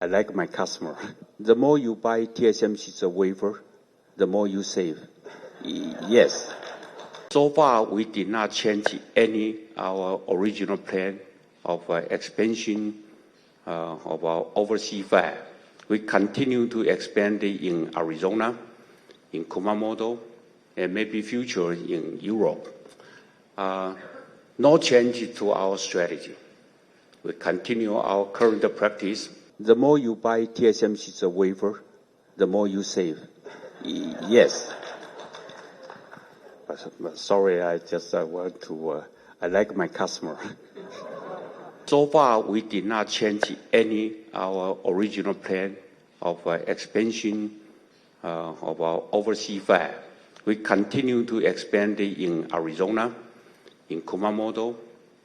I like my customer. The more you buy TSMC's wafer, the more you save. Yes. So far, we did not change any our original plan of expansion of our overseas fab. We continue to expand in Arizona, in Kumamoto, and maybe future in Europe. No change to our strategy. We continue our current practice. The more you buy TSMC's wafer, the more you save. Yes. Sorry, I just want to, I like my customer. So far, we did not change any our original plan of expansion of our overseas fab. We continue to expand in Arizona, in Kumamoto,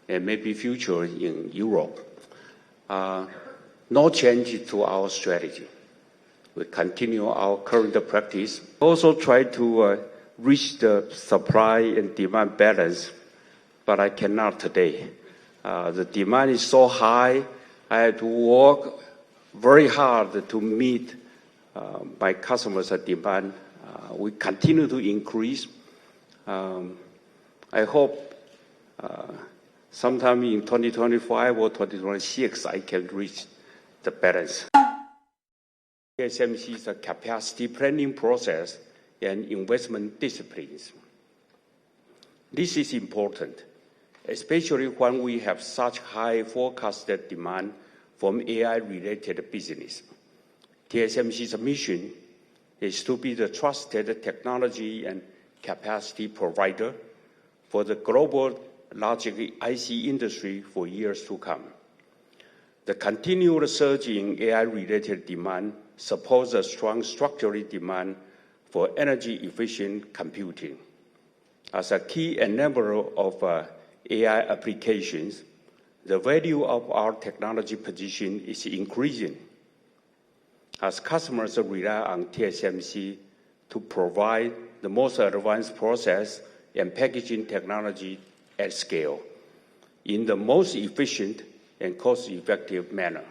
and maybe future in Europe. No change to our strategy. We continue our current practice. Also try to reach the supply and demand balance, but I cannot today. The demand is so high, I have to work very hard to meet my customers' demand. We continue to increase. I hope sometime in 2025 or 2026, I can reach the balance. TSMC's capacity planning process and investment disciplines. This is important, especially when we have such high forecasted demand from AI-related business. TSMC's mission is to be the trusted technology and capacity provider for the global logic IC industry for years to come. The continued surge in AI-related demand supports a strong structural demand for energy-efficient computing. As a key enabler of AI applications, the value of our technology position is increasing as customers rely on TSMC to provide the most advanced process and packaging technology at scale in the most efficient and cost-effective manner.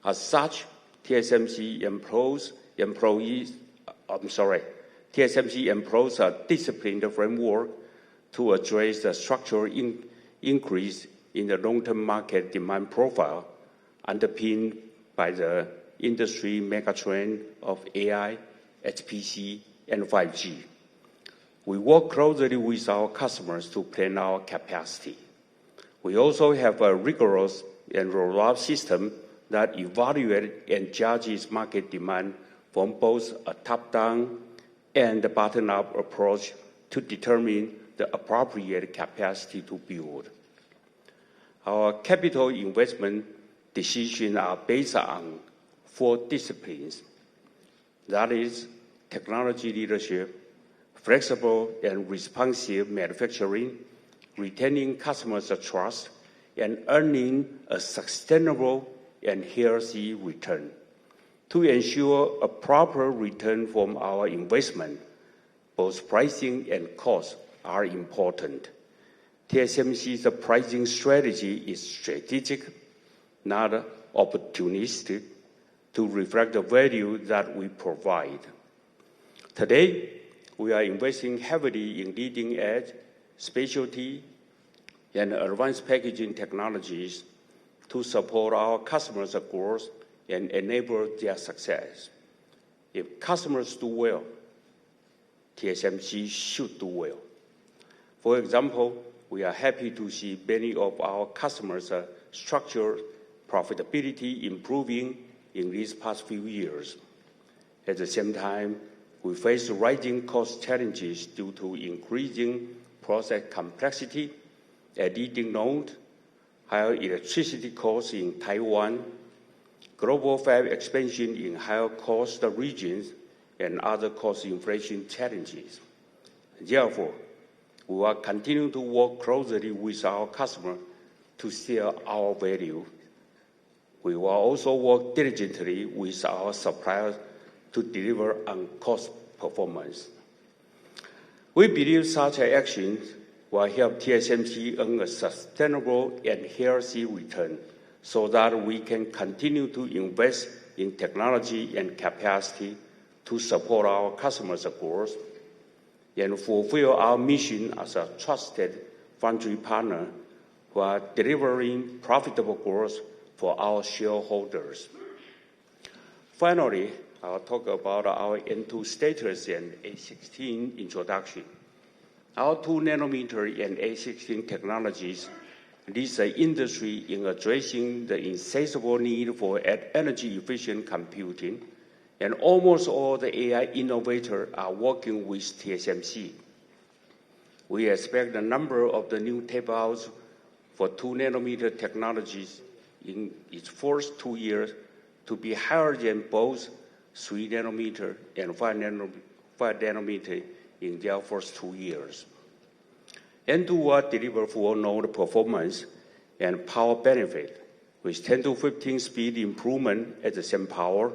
As such, TSMC employs a disciplined framework to address the structural increase in the long-term market demand profile underpinned by the industry megatrend of AI, HPC, and 5G. We work closely with our customers to plan our capacity. We also have a rigorous and robust system that evaluates and judges market demand from both a top-down and a bottom-up approach to determine the appropriate capacity to build. Our capital investment decisions are based on 4 disciplines. That is, technology leadership, flexible and responsive manufacturing, retaining customers' trust, and earning a sustainable and healthy return. To ensure a proper return from our investment, both pricing and cost are important. TSMC's pricing strategy is strategic, not opportunistic, to reflect the value that we provide. Today, we are investing heavily in leading-edge, specialty, and advanced packaging technologies to support our customers' growth and enable their success. If customers do well, TSMC should do well. For example, we are happy to see many of our customers' structural profitability improving in these past few years. At the same time, we face rising cost challenges due to increasing process complexity at leading node, higher electricity costs in Taiwan, global fab expansion in higher cost regions, and other cost inflation challenges. Therefore, we will continue to work closely with our customers to share our value. We will also work diligently with our suppliers to deliver on cost performance. We believe such actions will help TSMC earn a sustainable and healthy return so that we can continue to invest in technology and capacity to support our customers' growth and fulfill our mission as a trusted foundry partner who are delivering profitable growth for our shareholders. Finally, I'll talk about our N2 status and A16 introduction. Our 2nm and A16 technologies lead the industry in addressing the insatiable need for energy-efficient computing, and almost all the AI innovators are working with TSMC. We expect the number of the new tape-outs for 2nm technologies in its first 2 years to be higher than both 3nm and 5nm in their first 2 years. N2 will deliver full node performance and power benefit with 10 to 15 speed improvement at the same power,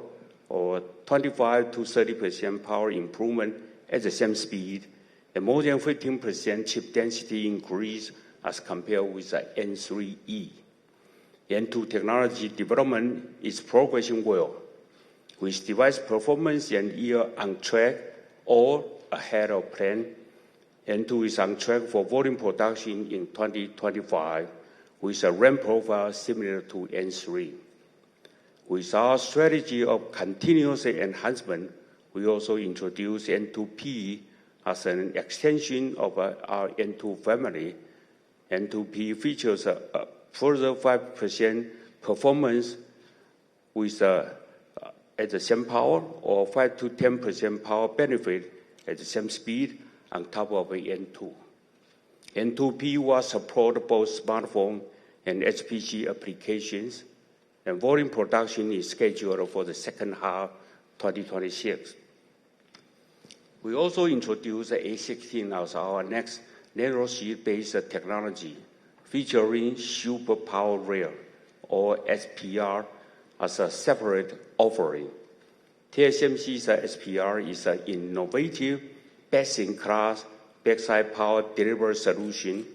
or 25 to 30% power improvement at the same speed, and more than 15% chip density increase as compared with the N3E. N2 technology development is progressing well, with device performance and yield on track or ahead of plan. N2 is on track for volume production in 2025, with a ramp profile similar to N3. With our strategy of continuous enhancement, we also introduced N2P as an extension of our N2 family. N2P features a further 5% performance with at the same power, or 5 to 10% power benefit at the same speed on top of N2. N2P will support both smartphone and HPC applications, and volume production is scheduled for the second half 2026. We also introduced A16 as our next narrow sheet-based technology, featuring Super Power Rail, or SPR, as a separate offering. TSMC's SPR is an innovative, best-in-class backside power delivery solution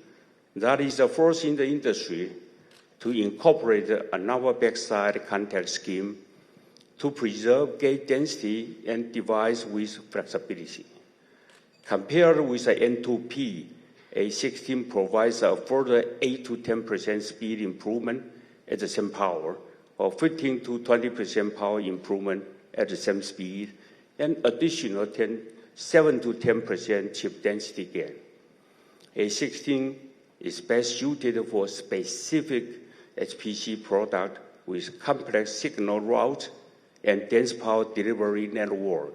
that is the first in the industry to incorporate another backside contact scheme to preserve gate density and device width flexibility. Compared with the N2P, A16 provides a further 8 to 10% speed improvement at the same power, or 15 to 20% power improvement at the same speed, and additional 7 to 10% chip density gain. A16 is best suited for specific HPC product with complex signal route and dense power delivery network.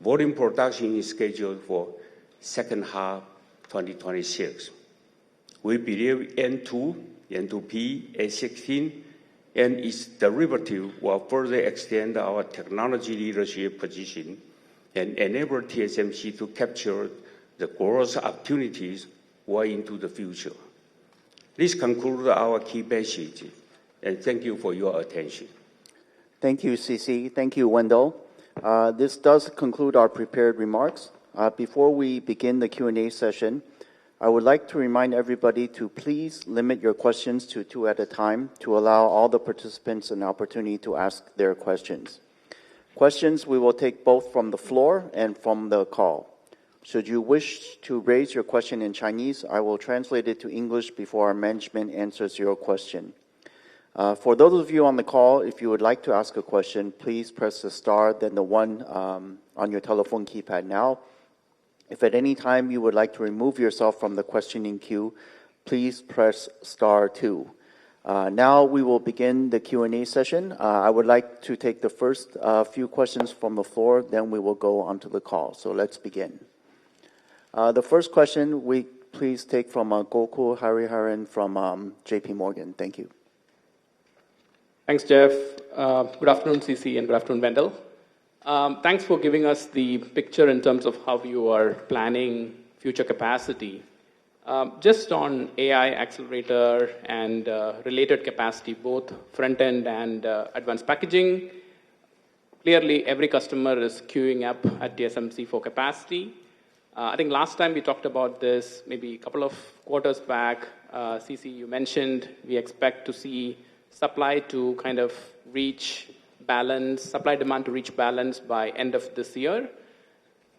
Volume production is scheduled for second half 2026. We believe N2, N2P, A16, and its derivative will further extend our technology leadership position and enable TSMC to capture the growth opportunities well into the future. This concludes our key message, and thank you for your attention. Thank you, CC. Thank you, Wendell. This does conclude our prepared remarks. Before we begin the Q&A session, I would like to remind everybody to please limit your questions to 2 at a time to allow all the participants an opportunity to ask their questions. Questions we will take both from the floor and from the call. Should you wish to raise your question in Chinese, I will translate it to English before our management answers your question. For those of you on the call, if you would like to ask a question, please press the star, then the 1 on your telephone keypad now. If at any time you would like to remove yourself from the questioning queue, please press star 2. Now we will begin the Q&A session. I would like to take the first few questions from the floor, then we will go onto the call. So let's begin. The first question we please take from Gokul Hariharan from JP Morgan. Thank you. Thanks, Jeff. Good afternoon, CC, and good afternoon, Wendell. Thanks for giving us the picture in terms of how you are planning future capacity. Just on AI accelerator and related capacity, both front-end and advanced packaging, clearly every customer is queuing up at TSMC for capacity. I think last time we talked about this, maybe a couple of quarters back, CC, you mentioned we expect to see supply to kind of reach balance, supply demand to reach balance by end of this year.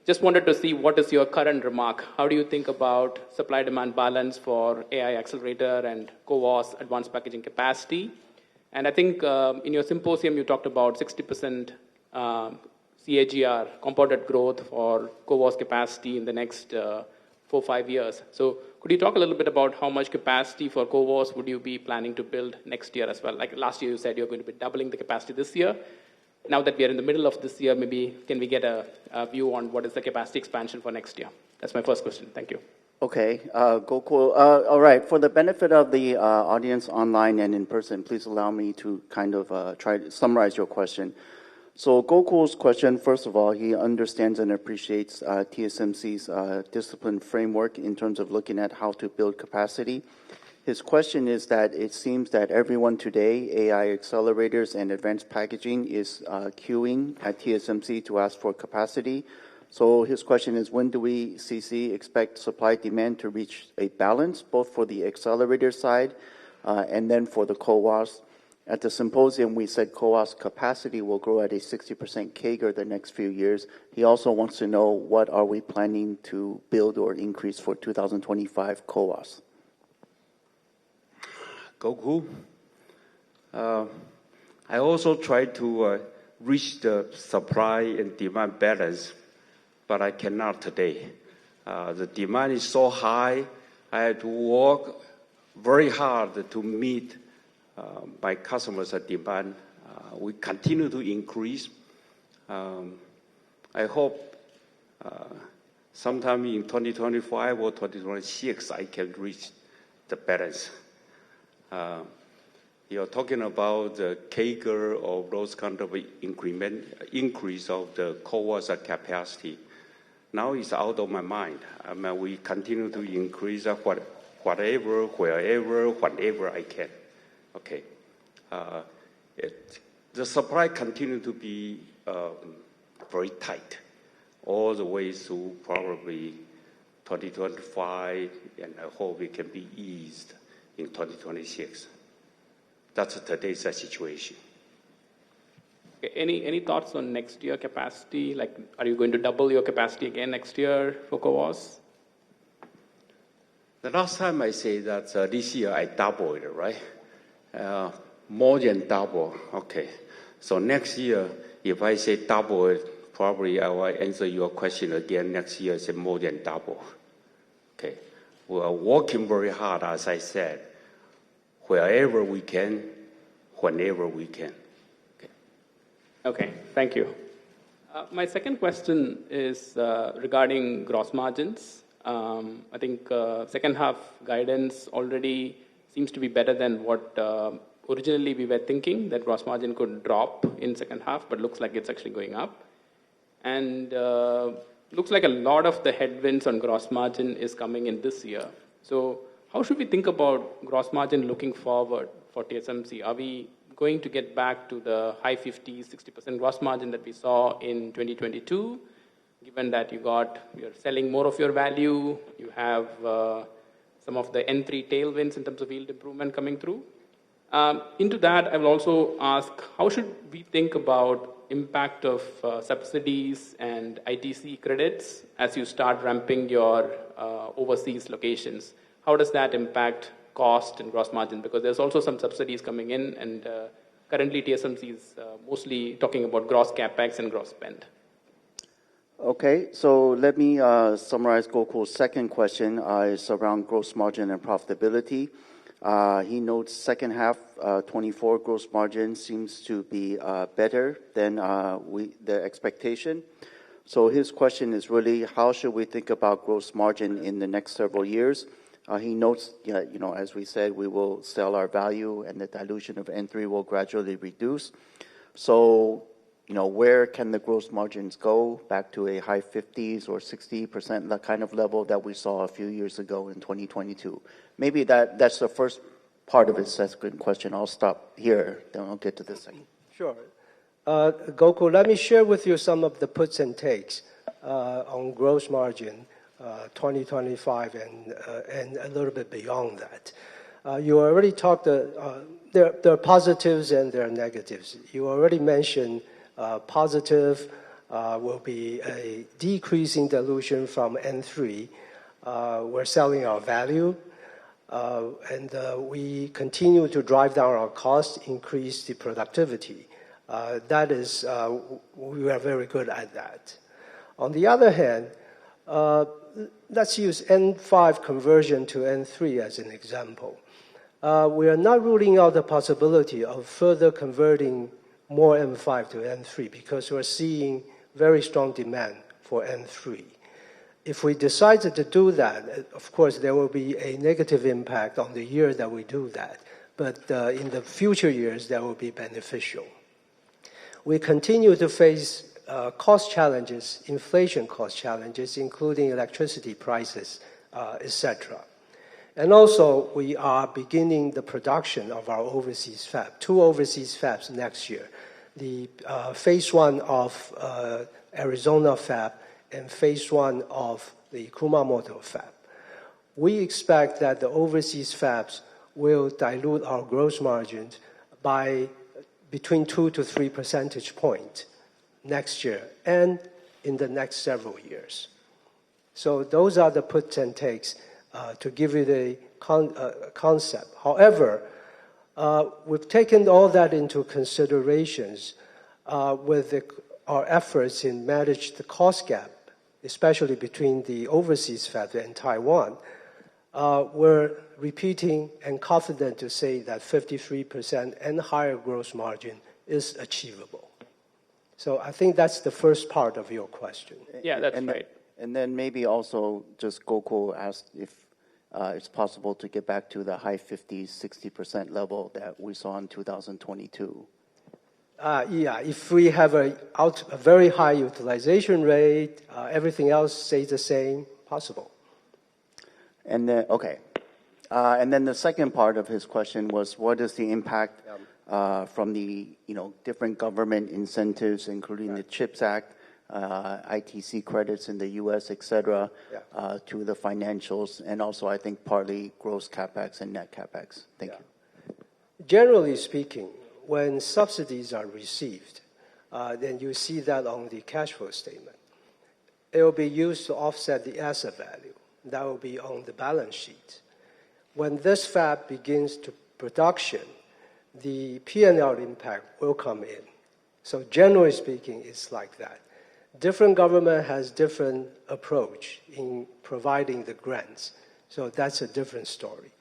Just wanted to see what is your current remark. How do you think about supply-demand balance for AI accelerator and CoWoS advanced packaging capacity? And I think in your symposium, you talked about 60% CAGR, compounded growth for CoWoS capacity in the next 4-5 years. So could you talk a little bit about how much capacity for CoWoS would you be planning to build next year as well? Like last year, you said you're going to be doubling the capacity this year. Now that we are in the middle of this year, maybe can we get a view on what is the capacity expansion for next year? That's my first question. Thank you. Okay, Gokul. All right, for the benefit of the audience online and in person, please allow me to kind of try to summarize your question. So Gokul's question, first of all, he understands and appreciates TSMC's discipline framework in terms of looking at how to build capacity. His question is that it seems that everyone today, AI accelerators and advanced packaging, is queuing at TSMC to ask for capacity. So his question is, when do we, CC, expect supply-demand to reach a balance, both for the accelerator side and then for the CoWoS? At the symposium, we said CoWoS capacity will grow at a 60% CAGR the next few years. He also wants to know what are we planning to build or increase for 2025 CoWoS. Gokul, I also try to reach the supply and demand balance, but I cannot today. The demand is so high, I have to work very hard to meet my customers' demand. We continue to increase. I hope sometime in 2025 or 2026 I can reach the balance. You're talking about the CAGR of those kind of increase of the CoWoS capacity. Now it's out of my mind. I mean, we continue to increase whatever, wherever, whenever I can. Okay. The supply continue to be very tight all the way through probably 2025, and I hope it can be eased in 2026. That's today's situation. Any thoughts on next year capacity? Like, are you going to double your capacity again next year for CoWoS? The last time I say that this year I doubled it, right? More than double. Okay. So next year, if I say double it, probably I will answer your question again next year, say more than double. Okay. We are working very hard, as I said, wherever we can, whenever we can. Okay, thank you. My second question is regarding gross margins. I think second half guidance already seems to be better than what originally we were thinking, that gross margin could drop in second half, but looks like it's actually going up. And looks like a lot of the headwinds on gross margin is coming in this year. So how should we think about gross margin looking forward for TSMC? Are we going to get back to the high 50s, 60% gross margin that we saw in 2022, given that you're selling more of your value, you have some of the N3 tailwinds in terms of yield improvement coming through? Into that, I will also ask, how should we think about impact of subsidies and ITC credits as you start ramping your overseas locations? How does that impact cost and gross margin? Because there's also some subsidies coming in, and currently TSMC is mostly talking about gross capex and gross spend. Okay, so let me summarize Gokul's second question. It's around gross margin and profitability. He notes second half 24 gross margin seems to be better than the expectation. So his question is really, how should we think about gross margin in the next several years? He notes, as we said, we will sell our value and the dilution of N3 will gradually reduce. So, where can the gross margins go? Back to a high 50s or 60%, that kind of level that we saw a few years ago in 2022. Maybe that's the first part of his second question. I'll stop here, then I'll get to the second. Sure. Gokul, let me share with you some of the puts and takes on gross margin 2025 and a little bit beyond that. You already talked, there are positives and there are negatives. You already mentioned positive will be a decreasing dilution from N3. We're selling our value, and we continue to drive down our costs, increase the productivity. That is, we are very good at that. On the other hand, let's use N5 conversion to N3 as an example. We are not ruling out the possibility of further converting more N5 to N3 because we're seeing very strong demand for N3. If we decided to do that, of course, there will be a negative impact on the year that we do that. But in the future years, that will be beneficial. We continue to face cost challenges, inflation cost challenges, including electricity prices, etc. And also, we are beginning the production of our overseas fab, 2 overseas fabs next year. The phase 1 of Arizona fab and phase 1 of the Kumamoto fab. We expect that the overseas fabs will dilute our gross margins by between 2 to 3 percentage points next year and in the next several years. So those are the puts and takes to give you the concept. However, we've taken all that into considerations with our efforts in manage the cost gap, especially between the overseas fab and Taiwan. We're repeating and confident to say that 53% and higher gross margin is achievable. So I think that's the first part of your question. Yeah, that's right. And then maybe also just Gokul asked if it's possible to get back to the high 50s, 60% level that we saw in 2022. Yeah, if we have a very high utilization rate, everything else stays the same, possible. And then, okay. And then the second part of his question was, what is the impact from the different government incentives, including the CHIPS Act, ITC credits in the U.S., et cetera, to the financials, and also I think partly gross CapEx and net CapEx. Thank you. Generally speaking, when subsidies are received, then you see that on the cash flow statement. It will be used to offset the asset value. That will be on the balance sheet. When this fab begins to production, the P&L impact will come in. So generally speaking, it's like that. Different government has different approach in providing the grants. So that's a different story.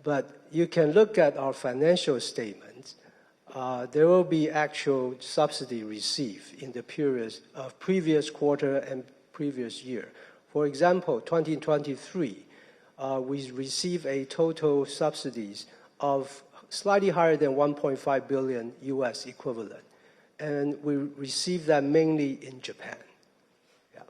But you can look at our financial statements. There will be actual subsidy received in the periods of previous quarter and previous year. For example, 2023, we received a total subsidies of slightly higher than 1.5 billion US equivalent. And we received that mainly in Japan. Yeah.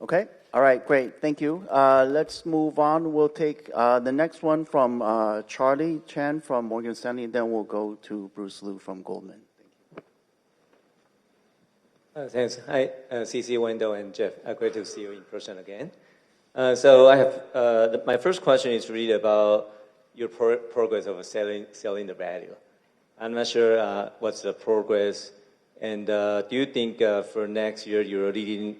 Okay. All right, great. Thank you. Let's move on. We'll take the next one from Charlie Chan from Morgan Stanley, and then we'll go to Bruce Liu from Goldman. Thanks. Hi, CC, Wendell, and Jeff. Great to see you in person again. So I have my first question is really about your progress of selling the value. I'm not sure what's the progress, and do you think for next year your leading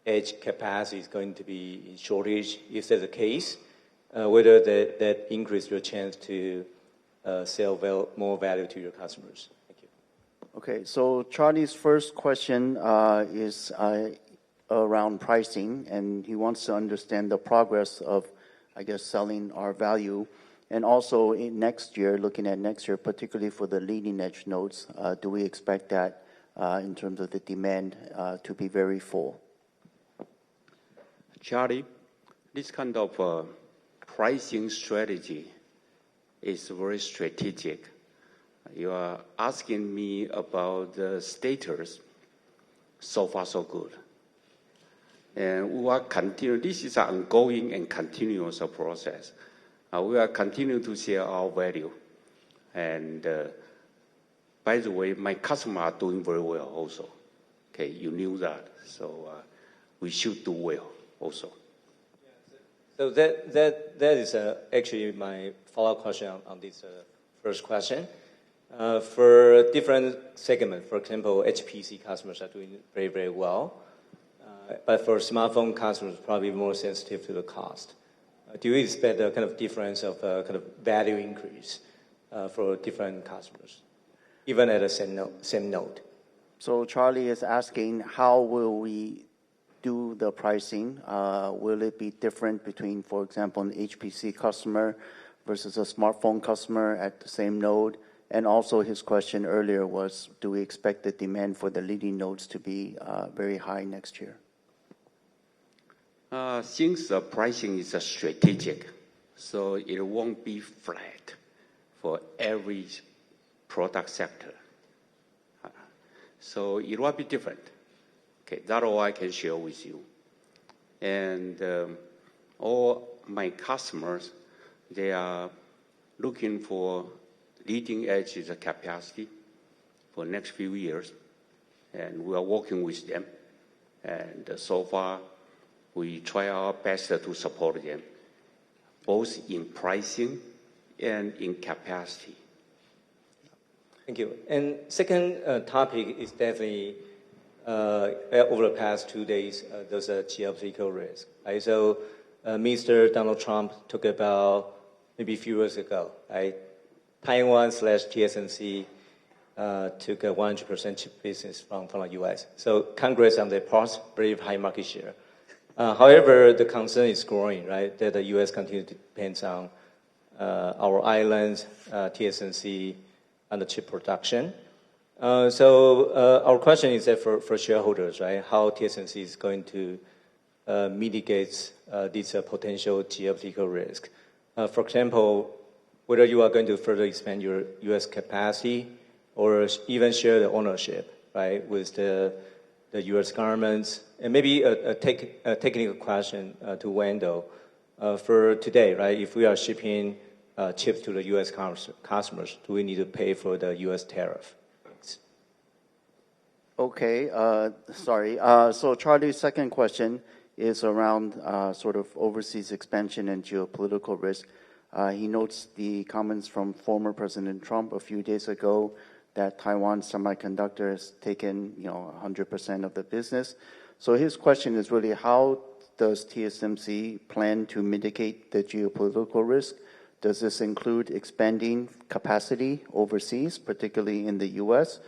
edge capacity is going to be in shortage? If that's the case, whether that increase your chance to sell more value to your customers? Thank you. Okay, so Charlie's first question is around pricing, and he wants to understand the progress of, I guess, selling our value. And also in next year, looking at next year, particularly for the leading edge nodes, do we expect that in terms of the demand to be very full? Charlie, this kind of pricing strategy is very strategic. You are asking me about the status. So far, so good. And we will continue. This is an ongoing and continuous process. We are continuing to share our value. And by the way, my customers are doing very well also. Okay, you knew that. So we should do well also. So that is actually my follow-up question on this first question. For different segments, for example, HPC customers are doing very, very well. But for smartphone customers, probably more sensitive to the cost. Do you expect a kind of difference of kind of value increase for different customers, even at the same node? So Charlie is asking, how will we do the pricing? Will it be different between, for example, an HPC customer versus a smartphone customer at the same node? And also his question earlier was, do we expect the demand for the leading nodes to be very high next year? Since the pricing is strategic, so it won't be flat for every product sector. So it will be different. Okay, that's all I can share with you. And all my customers, they are looking for leading edge capacity for next few years, and we are working with them. And so far, we try our best to support them, both in pricing and in capacity. Thank you. And second topic is definitely over the past 2 days, there's a geopolitical risk. Right? So Mr. Donald Trump talked about maybe a few years ago, right? Taiwan/TSMC took a 100% chip business from the U.S. So Congress on their part, very high market share. However, the concern is growing, right? That the U.S. continues to depend on our islands, TSMC, and the chip production. So our question is that for shareholders, right? How TSMC is going to mitigate this potential geopolitical risk? For example, whether you are going to further expand your U.S. capacity or even share the ownership, right, with the U.S. governments. And maybe a technical question to Wendell. For today, right, if we are shipping chips to the U.S. customers, do we need to pay for the U.S. tariff? Thanks. Okay, sorry. So Charlie's second question is around sort of overseas expansion and geopolitical risk. He notes the comments from former President Trump a few days ago that Taiwan Semiconductor has taken 100% of the business. So his question is really, how does TSMC plan to mitigate the geopolitical risk? Does this include expanding capacity overseas, particularly in the U.S.?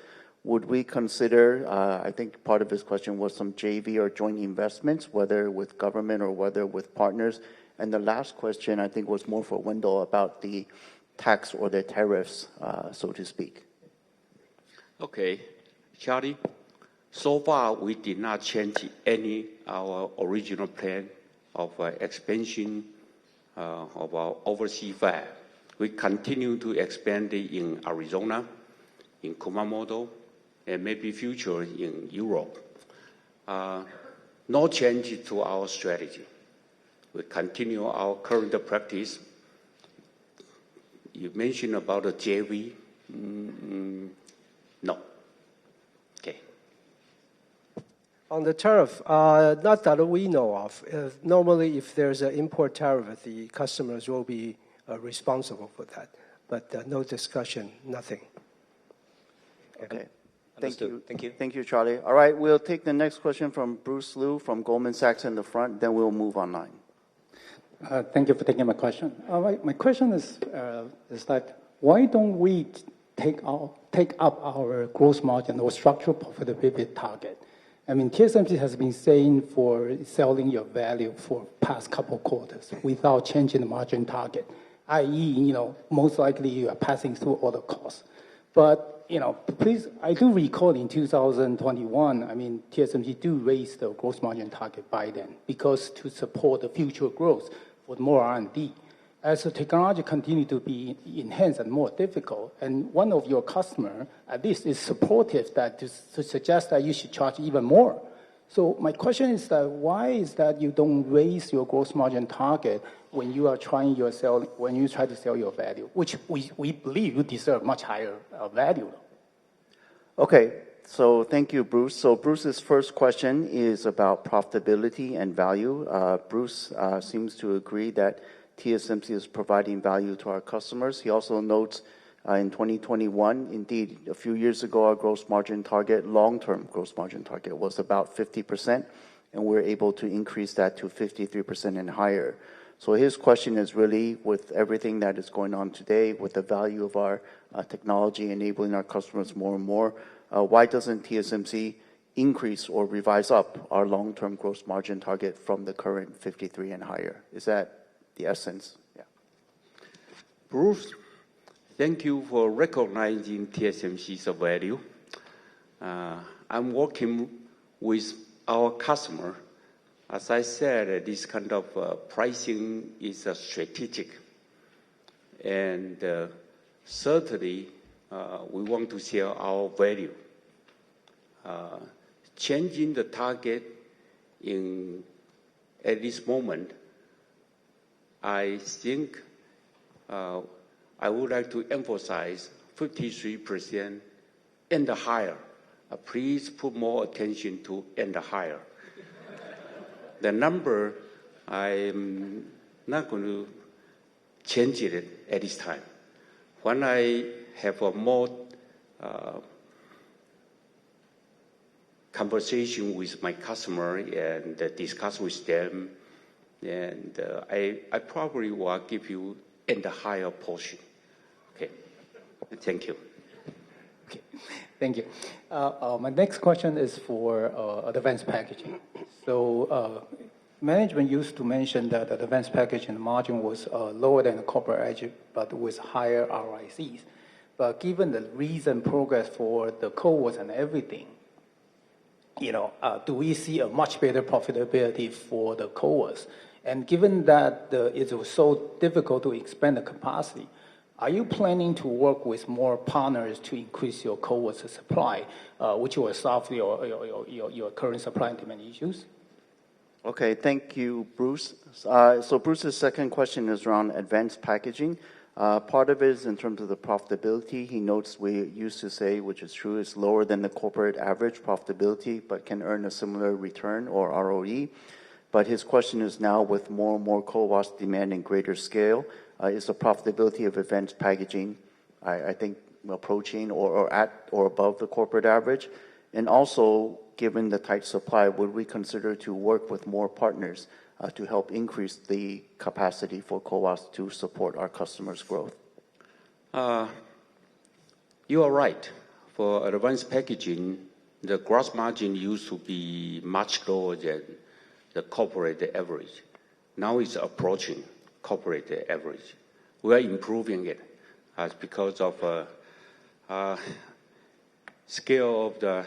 Would we consider, I think part of his question was some JV or joint investments, whether with government or whether with partners? And the last question, I think, was more for Wendell about the tax or the tariffs, so to speak. Okay, Charlie, so far we did not change any our original plan of expansion of our overseas fab. We continue to expand in Arizona, in Kumamoto, and maybe future in Europe. No change to our strategy. We continue our current practice. You mentioned about the JV. No. Okay. On the tariff, not that we know of. Normally, if there's an import tariff, the customers will be responsible for that. But no discussion, nothing. Okay. Thank you. Thank you. Thank you, Charlie. All right, we'll take the next question from Bruce Liu from Goldman Sachs in the front, then we'll move online. Thank you for taking my question. My question is that why don't we take up our gross margin or structural profitability target? I mean, TSMC has been saying for selling your value for past couple quarters without changing the margin target, i.e., most likely you are passing through all the costs. But please, I do recall in 2021, I mean, TSMC do raise the gross margin target by then because to support the future growth with more R&D. As the technology continue to be enhanced and more difficult, and one of your customer at least is supportive that to suggest that you should charge even more. So my question is that why is that you don't raise your gross margin target when you are trying when you try to sell your value, which we believe you deserve much higher value. Okay, So thank you, Bruce. So Bruce's first question is about profitability and value. Bruce seems to agree that TSMC is providing value to our customers. He also notes in 2021, indeed, a few years ago, our gross margin target, long-term gross margin target, was about 50%, and we're able to increase that to 53% and higher. So his question is really, with everything that is going on today, with the value of our technology enabling our customers more and more, why doesn't TSMC increase or revise up our long-term gross margin target from the current 53 and higher? Is that the essence? Yeah. Bruce, thank you for recognizing TSMC's value. I'm working with our customer. As I said, this kind of pricing is strategic. And certainly, we want to share our value. Changing the target at this moment, I think I would like to emphasize 53% and higher. Please put more attention to and higher. The number, I'm not going to change it at this time. When I have a more conversation with my customer and discuss with them, and I probably will give you in the higher portion. Okay. Thank you. Okay. Thank you. My next question is for advanced packaging. So management used to mention that the advanced packaging margin was lower than the corporate average, but with higher ROICs. But given the recent progress for the CoWoS and everything, do we see a much better profitability for the CoWoS? And given that it was so difficult to expand the capacity, are you planning to work with more partners to increase your CoWoS supply, which will solve your current supply and demand issues? Okay, thank you, Bruce. So Bruce's second question is around advanced packaging. Part of it is in terms of the profitability. He notes we used to say, which is true, is lower than the corporate average profitability, but can earn a similar return or ROE. But his question is now, with more and more CoWoS demand and greater scale, is the profitability of advanced packaging, I think, approaching or at or above the corporate average? And also, given the tight supply, would we consider to work with more partners to help increase the capacity for CoWoS to support our customers' growth? You are right. For advanced packaging, the gross margin used to be much lower than the corporate average. Now it's approaching corporate average. We are improving it because of scale of the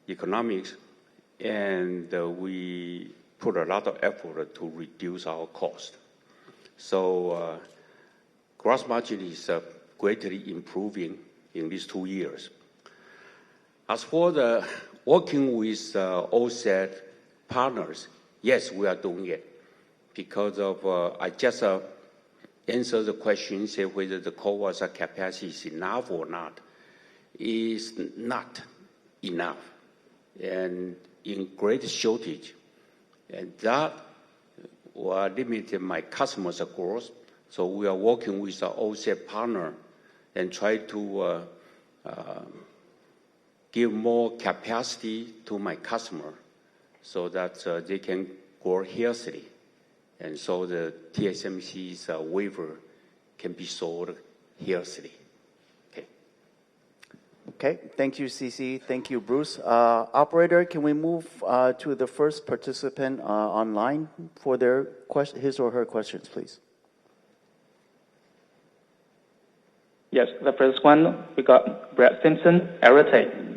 economics, and we put a lot of effort to reduce our cost. So gross margin is greatly improving in these 2 years. As for the working with OSAT partners, yes, we are doing it. Because of, I just answered the question, say whether the CoWoS capacity is enough or not. It's not enough, and in great shortage. And that will limit my customers' growth. So we are working with our OSAT partner and try to give more capacity to my customer so that they can grow healthily. And so the TSMC's wafer can be sold healthily. Okay. Okay. Thank you, CC. Thank you, Bruce. Operator, can we move to the first participant online for his or her questions, please? Yes, the first one, we got Brett Simpson, Arete.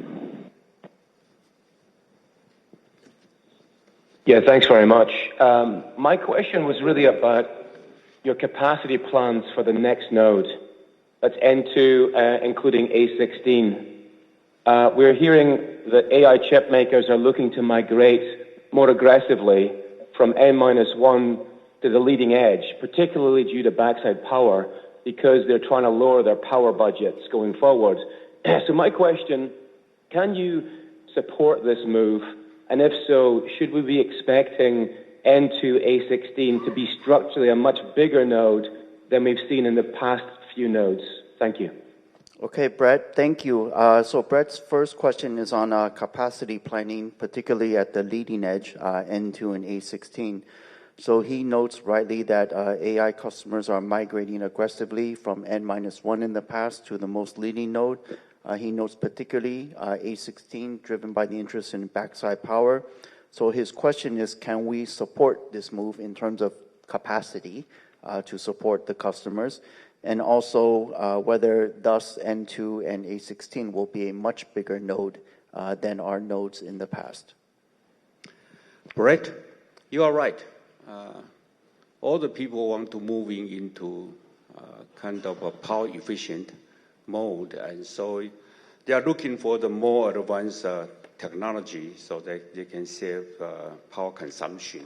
Yeah, thanks very much. My question was really about your capacity plans for the next node. That's N2, including A16. We're hearing that AI chip makers are looking to migrate more aggressively from N-1 to the leading edge, particularly due to backside power, because they're trying to lower their power budgets going forward. So my question Can you support this move? And if so, should we be expecting N2A16 to be structurally a much bigger node than we've seen in the past few nodes? Thank you. Okay, Brett, thank you. So Brett's first question is on capacity planning, particularly at the leading edge, N2 and A16. So he notes rightly that AI customers are migrating aggressively from N-1 in the past to the most leading node. He notes particularly A16 driven by the interest in backside power. So his question is, can we support this move in terms of capacity to support the customers? And also whether thus N2 and A16 will be a much bigger node than our nodes in the past. Brett, you are right. All the people want to move into kind of a power efficient mode, and so they are looking for the more advanced technology so that they can save power consumption.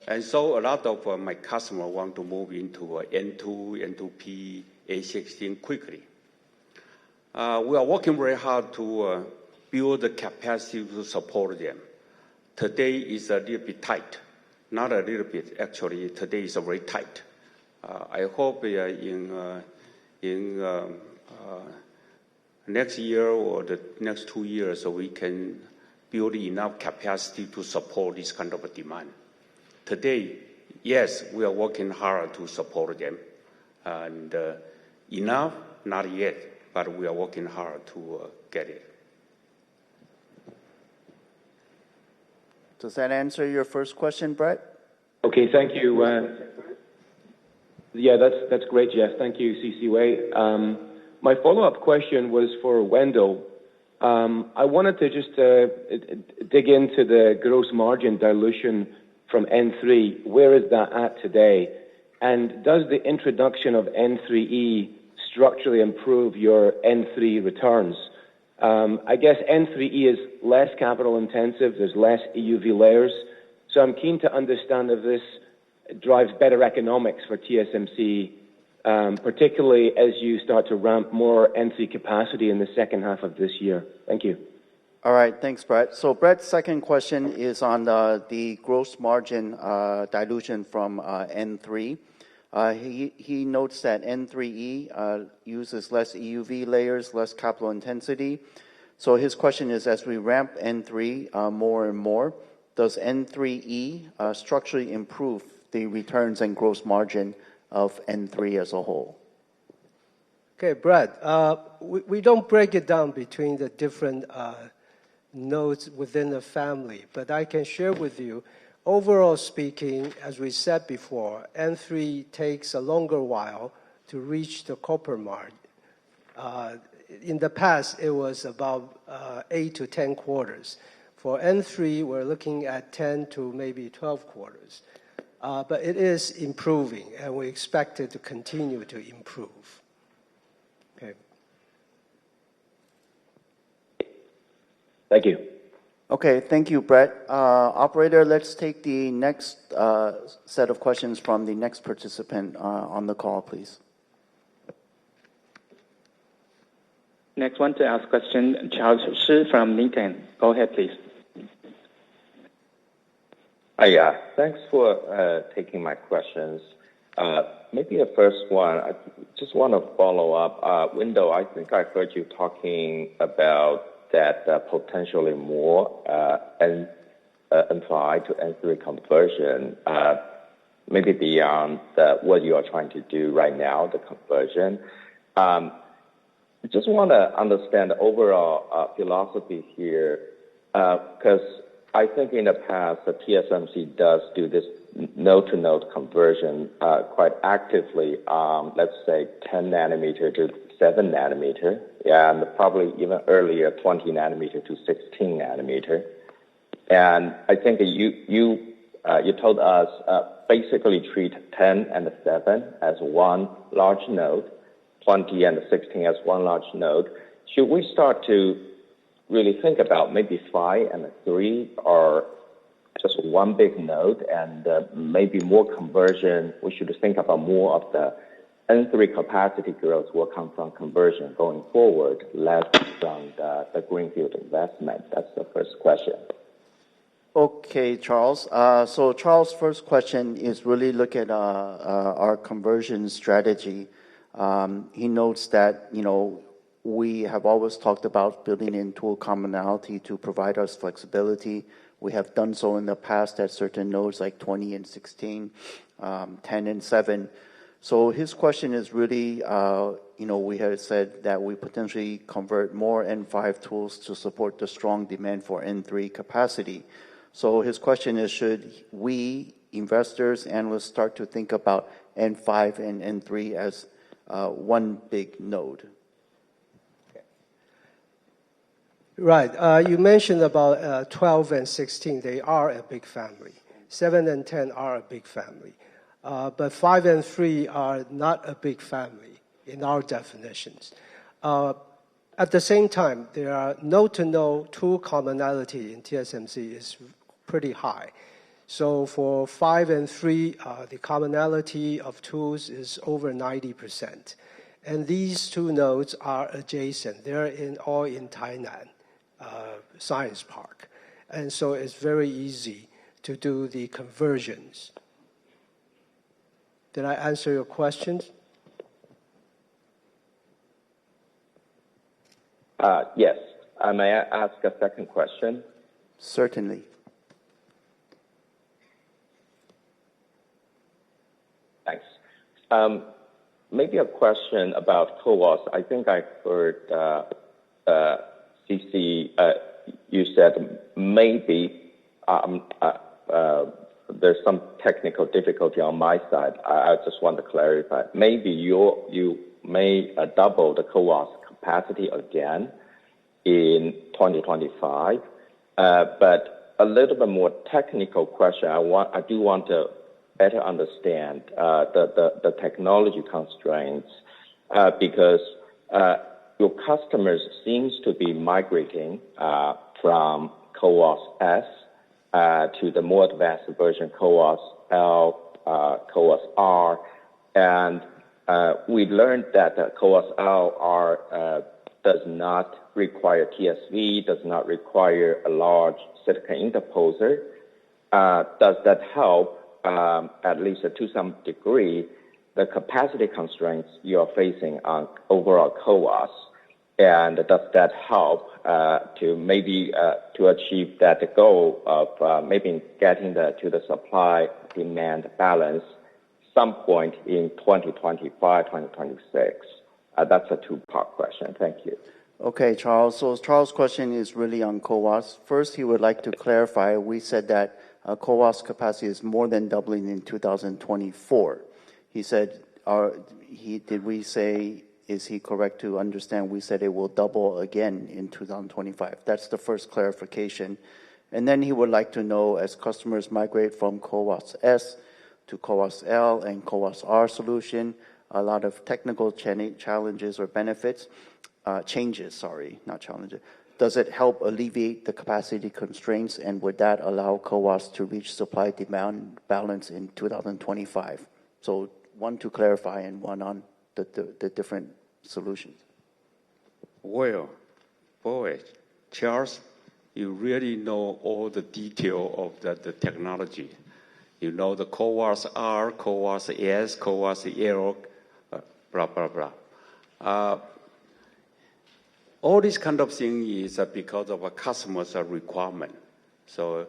And so a lot of my customers want to move into N2, N2P, A16 quickly. We are working very hard to build the capacity to support them. Today is a little bit tight. Not a little bit, actually. Today is very tight. I hope in next year or the next 2 years, we can build enough capacity to support this kind of a demand. Today, yes, we are working hard to support them. And enough, not yet, but we are working hard to get it. Does that answer your first question, Brett? Okay, thank you. Yeah, that's great, Jeff. Thank you, C.C. Wei. My follow-up question was for Wendell. I wanted to just dig into the gross margin dilution from N3. Where is that at today? And does the introduction of N3E structurally improve your N3 returns? I guess N3E is less capital intensive, there's less EUV layers. So I'm keen to understand if this drives better economics for TSMC, particularly as you start to ramp more N3 capacity in the second half of this year. Thank you. All right, thanks, Brett. So Brett's second question is on the gross margin dilution from N3. He notes that N3E uses less EUV layers, less capital intensity. So his question is, as we ramp N3 more and more, does N3E structurally improve the returns and gross margin of N3 as a whole? Okay, Brett, we don't break it down between the different nodes within the family, but I can share with you, overall speaking, as we said before, N3 takes a longer while to reach the copper mark. In the past, it was about 8 to 10 quarters. For N3, we're looking at 10 to maybe 12 quarters. But it is improving, and we expect it to continue to improve. Okay. Thank you. Okay, thank you, Brett. Operator, let's take the next set of questions from the next participant on the call, please. Next one to ask question, Charles Shi from Lincoln. Go ahead, please. Hi, thanks for taking my questions. Maybe the first one, I just want to follow up. Wendell, I think I heard you talking about that potentially more N5 to N3 conversion, maybe beyond what you are trying to do right now, the conversion. I just want to understand the overall philosophy here, because I think in the past, the TSMC does do this node-to-node conversion quite actively, let's say 10 nanometer to 7 nanometer, and probably even earlier 20 nanometer to 16 nanometer. And I think you told us basically treat 10 and 7 as one large node, 20 and 16 as one large node. Should we start to really think about maybe 5 and 3 or just one big node and maybe more conversion? We should think about more of the N3 capacity growth will come from conversion going forward, less from the greenfield investment? That's the first question. Okay, Charles. So Charles' first question is really look at our conversion strategy. He notes that, we have always talked about building in tool commonality to provide us flexibility. We have done so in the past at certain nodes like 20 and 16, 10 and 7. So his question is really, we have said that we potentially convert more N5 tools to support the strong demand for N3 capacity. So his question is, should we, investors, analysts, start to think about N5 and N3 as one big node? Right. You mentioned about 12 and 16. They are a big family. 7 and 10 are a big family. But 5 and 3 are not a big family in our definitions. At the same time, there are node-to-node tool commonality in TSMC is pretty high. So for 5 and 3, the commonality of tools is over 90%. And these two nodes are adjacent. They're all in Tainan Science Park. And so it's very easy to do the conversions. Did I answer your questions? Yes. May I ask a second question? Certainly. Thanks. Maybe a question about CoWoS. I think I heard CC, you said maybe there's some technical difficulty on my side. I just want to clarify. Maybe you may double the CoWoS capacity again in 2025. But a little bit more technical question. I do want to better understand the technology constraints because your customers seems to be migrating from CoWoS S to the more advanced version CoWoS L, CoWoS R, and we learned that CoWoS L R does not require TSV, does not require a large silicon interposer. Does that help, at least to some degree, the capacity constraints you are facing on overall CoWoS? And does that help to maybe to achieve that goal of maybe getting to the supply-demand balance some point in 2025, 2026? That's a two-part question. Thank you. Okay, Charles. So Charles' question is really on CoWoS. First, he would like to clarify. We said that CoWoS capacity is more than doubling in 2024. He said, did we say, is he correct to understand we said it will double again in 2025? That's the first clarification. And then he would like to know, as customers migrate from CoWoS S to CoWoS L and CoWoS R solution, a lot of technical challenges or benefits, changes, not challenges. Does it help alleviate the capacity constraints, and would that allow CoWoS to reach supply-demand balance in 2025? So one to clarify and one on the different solutions. Well, boy, Charles, you really know all the detail of the technology. You know the CoWoS R, CoWoS S, CoWoS L, blah, blah, blah. All this kind of thing is because of a customer's requirement. So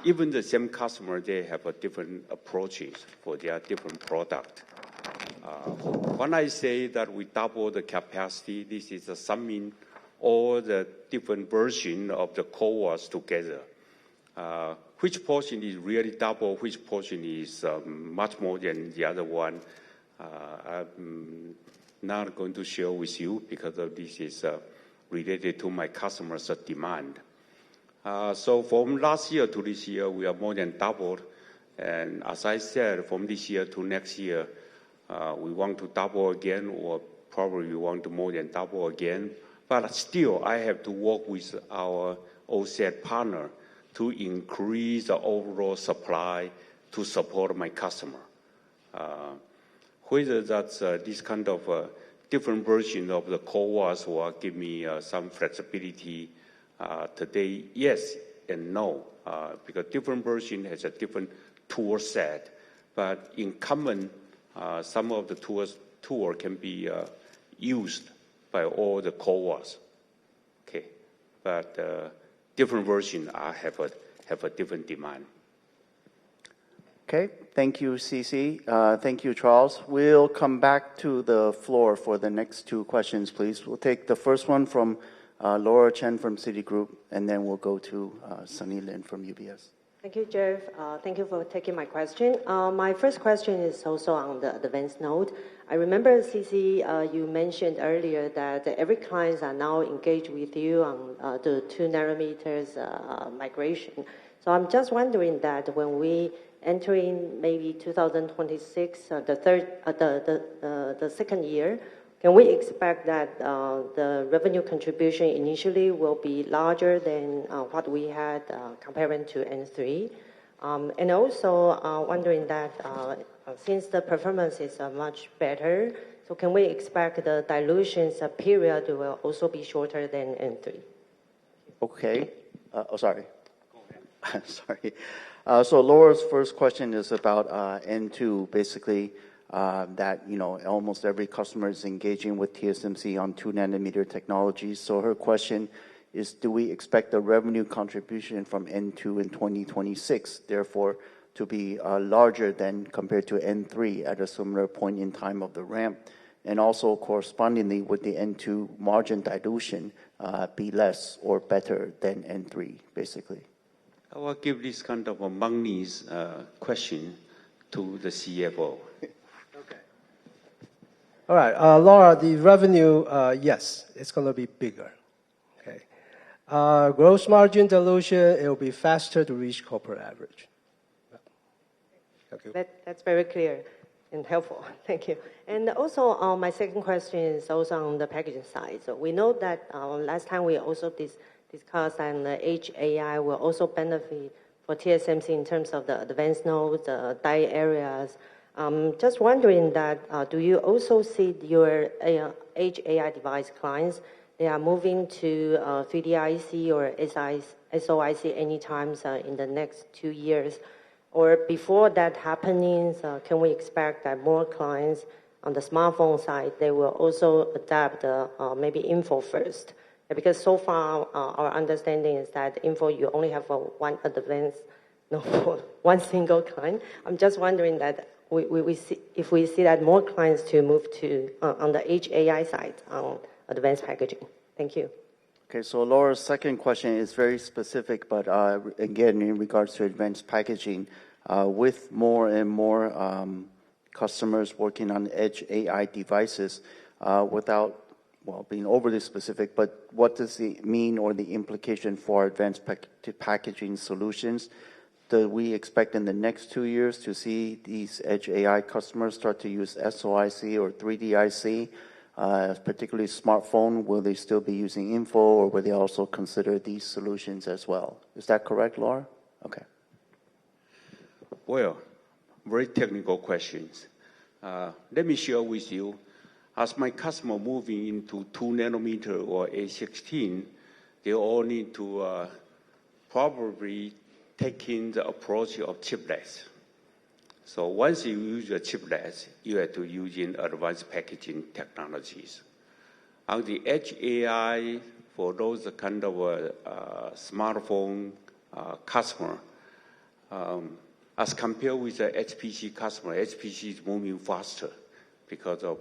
even the same customer, they have a different approaches for their different product. When I say that we double the capacity, this is summing all the different versions of the CoWoS together. Which portion is really double, which portion is much more than the other one, I'm not going to share with you because this is related to my customers' demand. So from last year to this year, we are more than doubled. And as I said, from this year to next year, we want to double again, or probably we want to more than double again. But still, I have to work with our OSAT partner to increase the overall supply to support my customer. whether that's this kind of different version of the CoWoS will give me some flexibility today, yes and no, because different version has a different tool set. But in common, some of the tool can be used by all the CoWoS. Okay, but different versions have a different demand. Okay, thank you, CC. Thank you, Charles. We'll come back to the floor for the next two questions, please. We'll take the first one from Laura Chen from Citigroup, and then we'll go to Sunny Lin from UBS. Thank you, Jeff. Thank you for taking my question. My first question is also on the advanced node. I remember, CC, you mentioned earlier that every clients are now engaged with you on the 2 nanometers migration. So I'm just wondering that when we enter in maybe 2026, the second year, can we expect that the revenue contribution initially will be larger than what we had comparing to N3? And also wondering that since the performance is much better, so can we expect the dilution period will also be shorter than N3? Okay. Sorry. Go ahead. Sorry. So Laura's first question is about N2, basically that, almost every customer is engaging with TSMC on 2 nanometer technologies. So her question is, do we expect the revenue contribution from N2 in 2026, therefore, to be larger than compared to N3 at a similar point in time of the ramp? And also, correspondingly, would the N2 margin dilution be less or better than N3, basically? I will give this kind of a money's question to the CFO. Okay. All right, Laura, the revenue, yes, it's going to be bigger. Okay. Gross margin dilution, it will be faster to reach corporate average. Okay. That's very clear and helpful. Thank you. And also, my second question is also on the packaging side. So we know that last time we also discussed and the Edge AI will also benefit for TSMC in terms of the advanced nodes, the die areas. Just wondering that, do you also see your Edge AI device clients, they are moving to 3D IC or SOIC anytime in the next 2 years? Or before that happening, can we expect that more clients on the smartphone side, they will also adapt maybe info first? Because so far, our understanding is that info, you only have one advanced, one single client. I'm just wondering that we see, if we see that more clients to move to on the Edge AI side on advanced packaging. Thank you. Okay, so Laura's second question is very specific, but again, in regards to advanced packaging, with more and more customers working on Edge AI devices, without being overly specific, but what does it mean or the implication for advanced packaging solutions? Do we expect in the next 2 years to see these Edge AI customers start to use SOIC or 3D IC, particularly smartphone? Will they still be using info, or will they also consider these solutions as well? Is that correct, Laura? Okay. Well, very technical questions. Let me share with you. As my customer moving into 2 nanometer or A16, they all need to probably take in the approach of chiplets. So once you use the chiplets, you have to use in advanced packaging technologies. On the Edge AI, for those kind of smartphone customer, as compared with the HPC customer, HPC is moving faster because of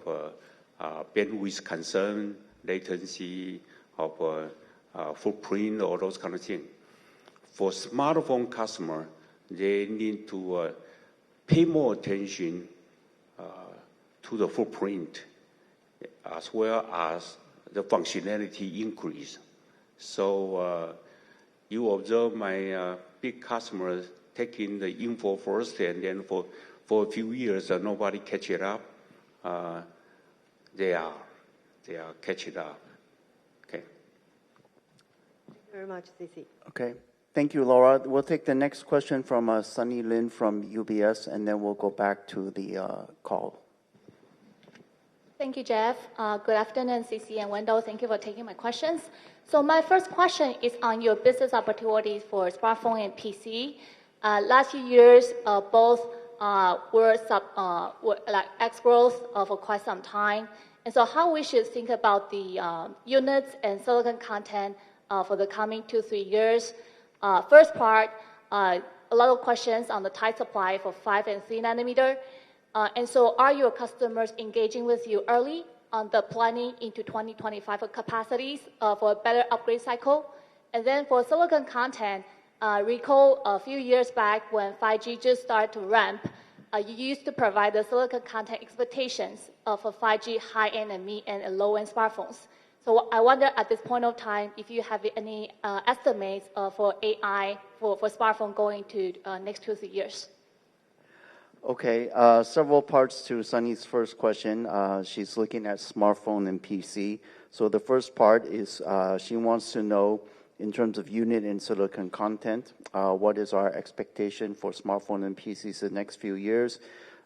bandwidth concern, latency, of footprint, all those kind of things. For smartphone customer, they need to pay more attention to the footprint as well as the functionality increase. So you observe my big customers taking the info first, and then for a few years nobody catch it up. They are catching up. Okay. Thank you very much, CC. Okay. Thank you, Laura. We'll take the next question from Sunny Lin from UBS, and then we'll go back to the call. Thank you, Jeff. Good afternoon, CC and Wendell. Thank you for taking my questions. So my first question is on your business opportunities for smartphone and PC. Last few years, both were like X growth for quite some time. And so how we should think about the units and silicon content for the coming 2-3 years. First part, a lot of questions on the tight supply for 5 and 3 nanometer. And so are your customers engaging with you early on the planning into 2025 capacities for a better upgrade cycle? And then for silicon content, recall a few years back when 5G just started to ramp, you used to provide the silicon content expectations for 5G high-end and mid-end and low-end smartphones. So I wonder at this point of time if you have any estimates for AI for smartphone going to next 2-3 years. Okay, several parts to Sunny's first question. She's looking at smartphone and PC. So the first part is she wants to know, in terms of unit and silicon content, what is our expectation for smartphone and PCs the next few years?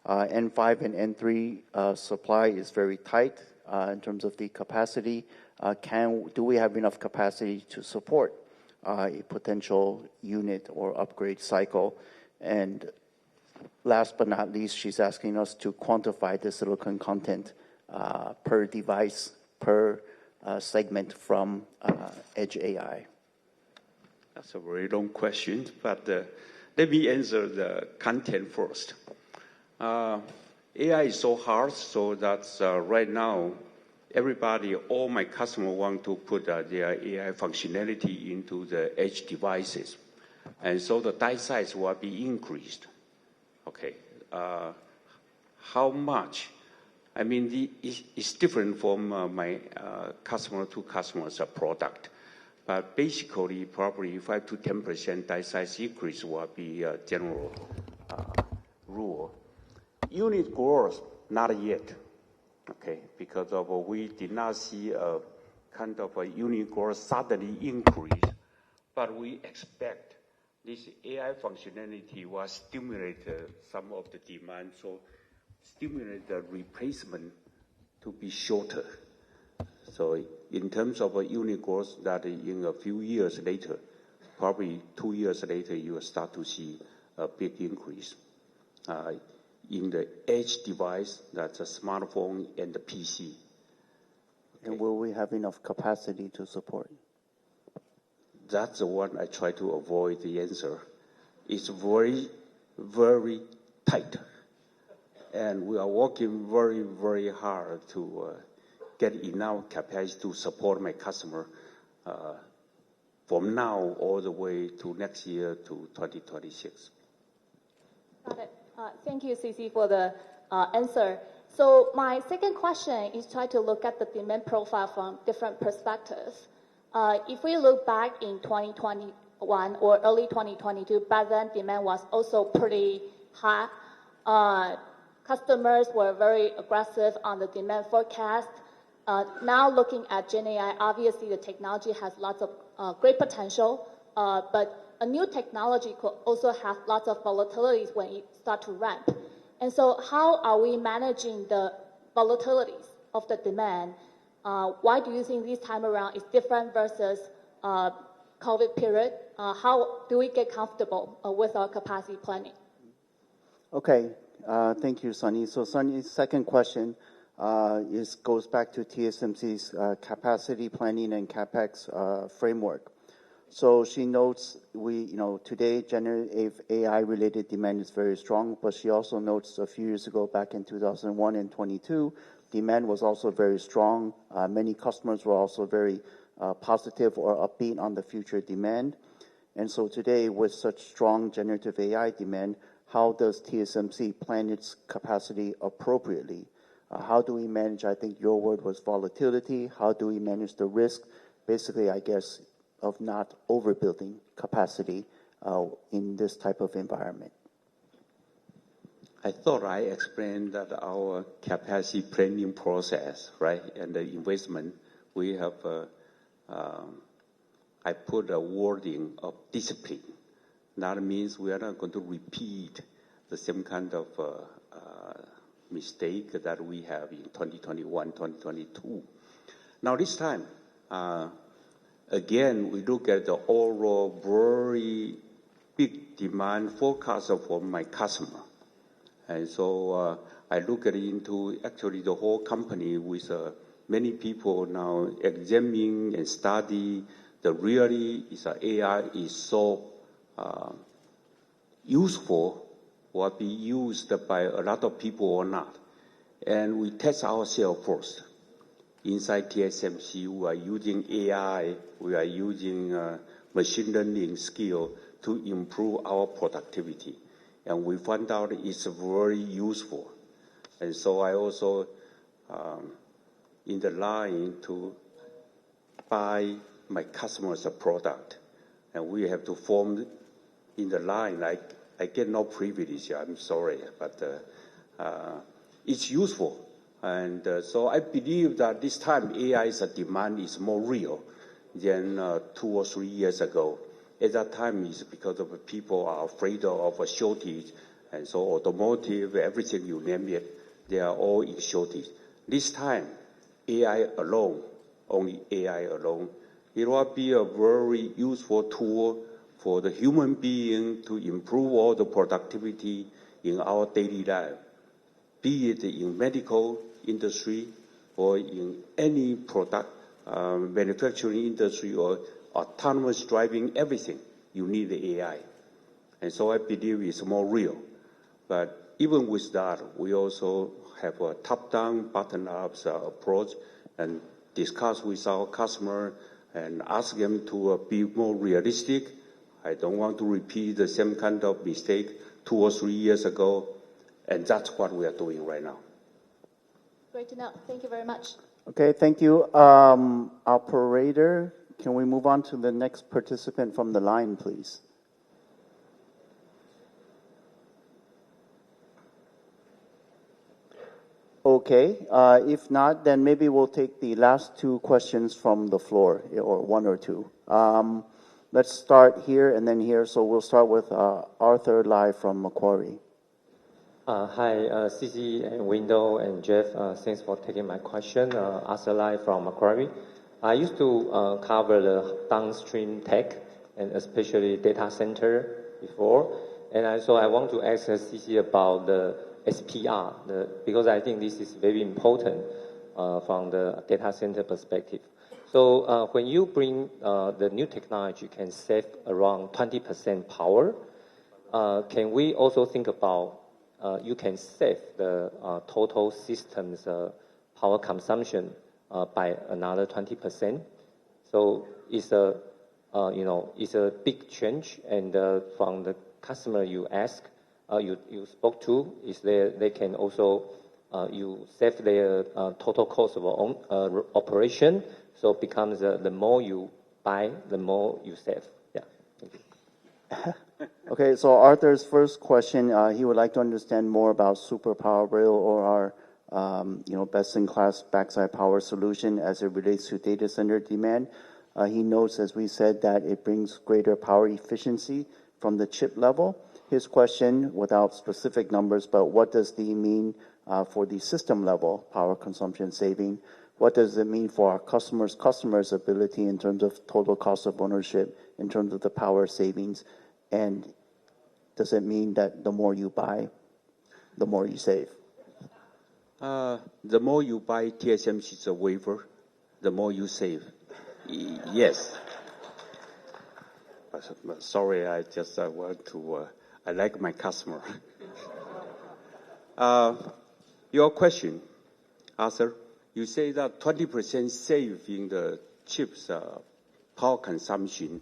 N5 and N3 supply is very tight in terms of the capacity. Do we have enough capacity to support a potential unit or upgrade cycle? And last but not least, she's asking us to quantify the silicon content per device, per segment from Edge AI. That's a very long question, but let me answer the content first. AI is so hard, so that's right now, all my customers want to put their AI functionality into the edge devices. And so the die size will be increased. Okay. How much? I mean, it's different from my customer to customer's product. But basically, probably 5 to 10% die size increase will be a general rule. Unit growth, not yet. Okay, because we did not see a kind of a unit growth suddenly increase, but we expect this AI functionality will stimulate some of the demand, so stimulate the replacement to be shorter. So in terms of a unit growth, that in a few years later, probably 2 years later, you will start to see a big increase in the edge device, that's a smartphone and the PC. Okay. And will we have enough capacity to support? That's the one I try to avoid the answer. It's very, very tight. And we are working very, very hard to get enough capacity to support my customer from now all the way to next year to 2026. Got it. Thank you, CC, for the answer. So my second question is try to look at the demand profile from different perspectives. If we look back in 2021 or early 2022, back then demand was also pretty high. Customers were very aggressive on the demand forecast. Now looking at Gen AI, obviously the technology has lots of great potential, but a new technology could also have lots of volatilities when it starts to ramp. And so how are we managing the volatilities of the demand? Why do you think this time around is different versus COVID period? How do we get comfortable with our capacity planning? Okay, thank you, Sunny. So Sunny's second question goes back to TSMC's capacity planning and CapEx framework. So she notes today generative AI related demand is very strong, but she also notes a few years ago, back in 2001 and 22, demand was also very strong. Many customers were also very positive or upbeat on the future demand. And so today, with such strong generative AI demand, how does TSMC plan its capacity appropriately? How do we manage, I think your word was volatility, how do we manage the risk, basically, I guess, of not overbuilding capacity in this type of environment? I thought I explained that our capacity planning process, right, and the investment, we have, I put a wording of discipline. That means we are not going to repeat the same kind of mistake that we have in 2021, 2022. Now this time, again, we look at the overall very big demand forecast from my customer. And so I look at into actually the whole company with many people now examining and study the really is AI is so useful or be used by a lot of people or not. And we test ourselves first. Inside TSMC, we are using AI, we are using machine learning skill to improve our productivity. And we found out it's very useful. And so I also in the line to buy my customers a product. And we have to form in the line. I get no privilege, I'm sorry, but it's useful. And so I believe that this time AI's demand is more real than 2 or 3 years ago. At that time, it's because of people are afraid of a shortage, and so automotive, everything you name it, they are all in shortage. This time, AI alone, only AI alone, it will be a very useful tool for the human being to improve all the productivity in our daily life, be it in medical industry or in any product manufacturing industry or autonomous driving, everything, you need the AI. And so I believe it's more real. But even with that, we also have a top-down, bottom-up approach and discuss with our customer and ask them to be more realistic. I don't want to repeat the same kind of mistake 2 or 3 years ago. And that's what we are doing right now. Great to know. Thank you very much. Okay, thank you. Operator, can we move on to the next participant from the line, please? Okay, if not, then maybe we'll take the last 2 questions from the floor, or 1 or 2. Let's start here and then here. So we'll start with Arthur Lai from Macquarie. Hi, CC and Window and Jeff. Thanks for taking my question. Arthur Lai from Macquarie. I used to cover the downstream tech and especially data center before. And so I want to ask CC about the SPR, because I think this is very important from the data center perspective. So when you bring the new technology can save around 20% power, can we also think about you can save the total system's power consumption by another 20%? So it's a it's a big change, and from the customer you ask, you spoke to, is they can also you save their total cost of operation, so it becomes the more you buy, the more you save. Yeah, thank you. Okay, so Arthur's first question, he would like to understand more about Superpower Rail or our best-in-class backside power solution as it relates to data center demand. He notes, as we said, that it brings greater power efficiency from the chip level. His question, without specific numbers, but what does the mean for the system level power consumption saving? What does it mean for our customers' ability in terms of total cost of ownership, in terms of the power savings? And does it mean that the more you buy, the more you save? The more you buy TSMC's wafer, the more you save. Yes. Sorry, I just want to, I like my customer. Your question, Arthur, you say that 20% save in the chips power consumption.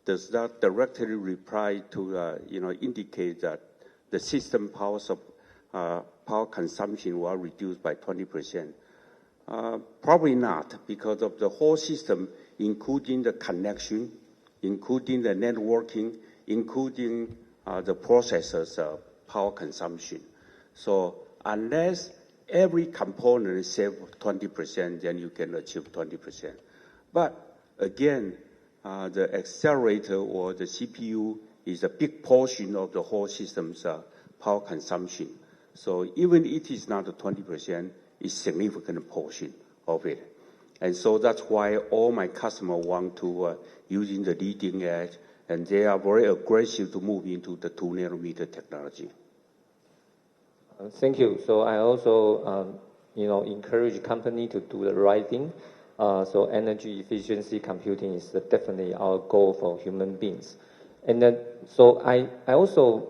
Does that directly reply to, indicate that the system power consumption will reduce by 20%? Probably not, because of the whole system, including the connection, including the networking, including the processor's power consumption. So unless every component save 20%, then you can achieve 20%. But again, the accelerator or the CPU is a big portion of the whole system's power consumption. So even it is not 20%, it's significant portion of it. And so that's why all my customers want to using the leading edge, and they are very aggressive to move into the 2 nanometer technology. Thank you. So I also, encourage company to do the right thing. So energy efficiency computing is definitely our goal for human beings. And then, so I also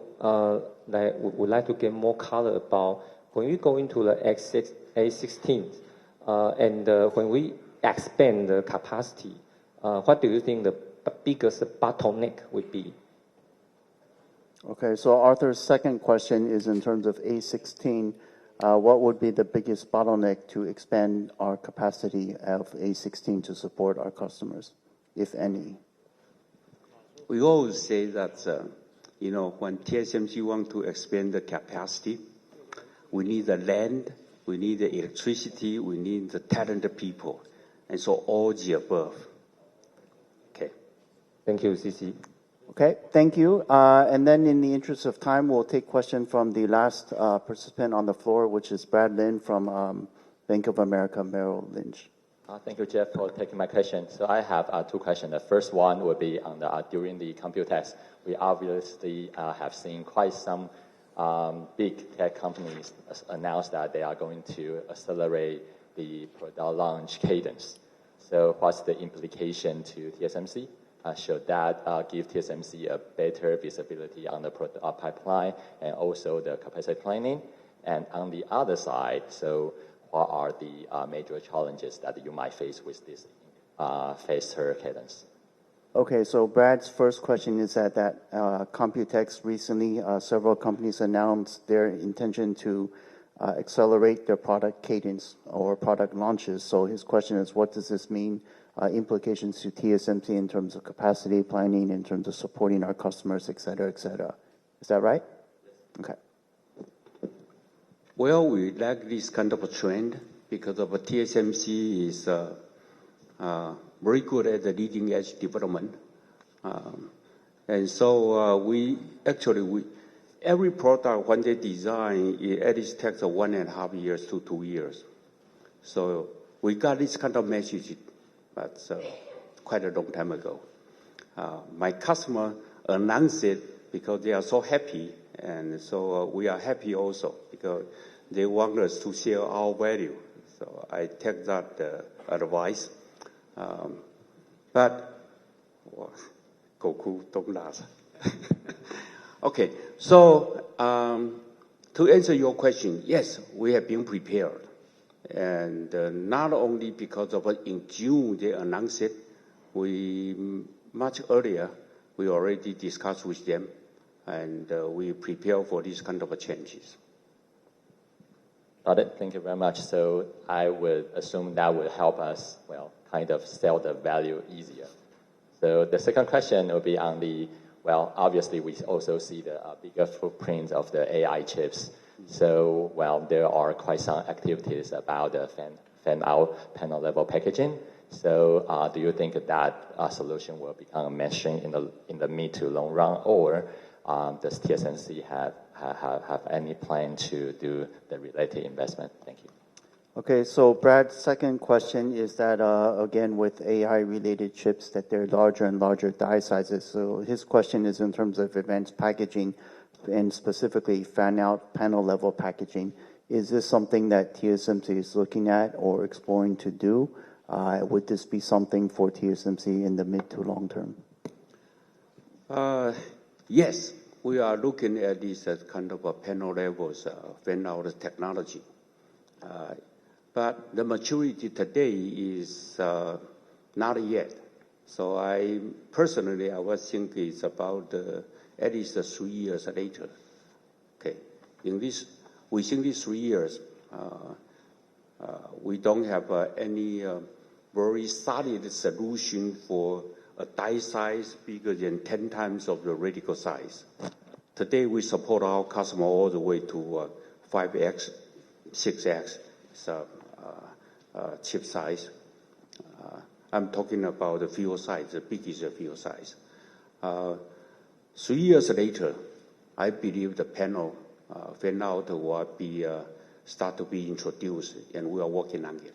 would like to get more color about when we go into the A16, and when we expand the capacity, what do you think the biggest bottleneck would be? Okay, so Arthur's second question is in terms of A16. What would be the biggest bottleneck to expand our capacity of A16 to support our customers, if any? We always say that, when TSMC want to expand the capacity, we need the land, we need the electricity, we need the talented people, and so all the above. Okay. Thank you, CC. Okay, thank you. And then in the interest of time, we'll take question from the last participant on the floor, which is Brad Lin from Bank of America Merrill Lynch. Thank you, Jeff, for taking my question. So I have 2 questions. The first one would be on during the Computex. We obviously have seen quite some big tech companies announce that they are going to accelerate the product launch cadence. So what's the implication to TSMC? Should that give TSMC a better visibility on the product pipeline and also the capacity planning? And on the other side, so what are the major challenges that you might face with this faster cadence? Okay, so Brad's first question is that Computex recently, several companies announced their intention to accelerate their product cadence or product launches. So his question is, what does this mean? Implications to TSMC in terms of capacity planning, in terms of supporting our customers, et cetera, et cetera. Is that right? Okay. Well, we like this kind of a trend because of TSMC is very good at the leading edge development. And so every product when they design, it at least takes 1.5 years to 2 years. So we got this kind of message. That's quite a long time ago. My customer announced it because they are so happy, and so we are happy also because they want us to share our value. So I take that advice. But Goku, don't laugh. Okay, so to answer your question, yes, we have been prepared. And not only because of in June they announced it, much earlier we already discussed with them, and we prepare for these kind of changes. Got it. Thank you very much. So I would assume that would help us, kind of sell the value easier. So the second question will be on obviously we also see the bigger footprint of the AI chips. So, there are quite some activities about the fan-out panel level packaging. So, do you think that solution will become mainstream in the mid to long run, or does TSMC have any plan to do the related investment? Thank you. Okay, so Brad's second question is that, again, with AI-related chips, that they're larger and larger die sizes. So his question is in terms of advanced packaging, and specifically fan-out panel-level packaging. Is this something that TSMC is looking at or exploring to do? Would this be something for TSMC in the mid to long term? Yes, we are looking at this as kind of a panel levels fan-out technology. But the maturity today is not yet. So I would think it's about at least 3 years later. Okay, within these 3 years, we don't have any very solid solution for a die size bigger than 10 times of the radical size. Today, we support our customer all the way to 5x, 6x chip size. I'm talking about the field size, the biggest field size. 3 years later, I believe the panel fan out will be start to be introduced, and we are working on it.